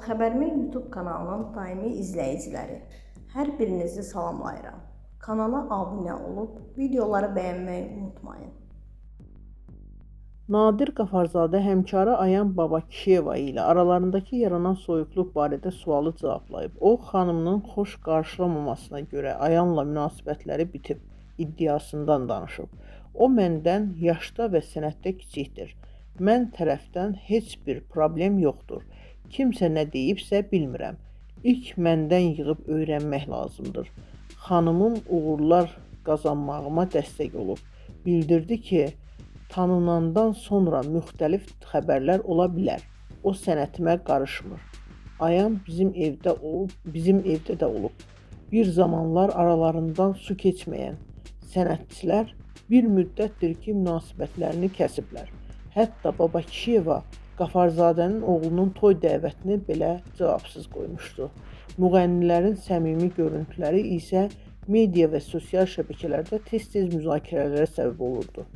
Xəbərmi YouTube kanalının daimi izləyiciləri, hər birinizi salamlayıram. Kanala abunə olub, videoları bəyənməyi unutmayın. Nadir Qafarzadə həmkarı Ayan Babakişiyeva ilə aralarındakı yaranan soyuqluq barədə sualı cavablayıb. O, xanımının xoş qarşılamamasına görə Ayanla münasibətləri bitib iddiasından danışıb. O, məndən yaşda və sənətdə kiçikdir. Mən tərəfdən heç bir problem yoxdur. Kimsə nə deyibsə bilmirəm. İlk məndən yığıb öyrənmək lazımdır. Xanımım uğurlar qazanmağıma dəstək olub. Bildirdi ki, tanınandan sonra müxtəlif xəbərlər ola bilər. O sənətimə qarışmır. Ayan bizim evdə də olub. Bir zamanlar aralarından su keçməyən sənətçilər bir müddətdir ki, münasibətlərini kəsiblər. Hətta Babakişiyeva Qafarzadənin oğlunun toy dəvətini belə cavabsız qoymuşdu. Müğənnilərin səmimi görüntüləri isə media və sosial şəbəkələrdə tez-tez müzakirələrə səbəb olurdu.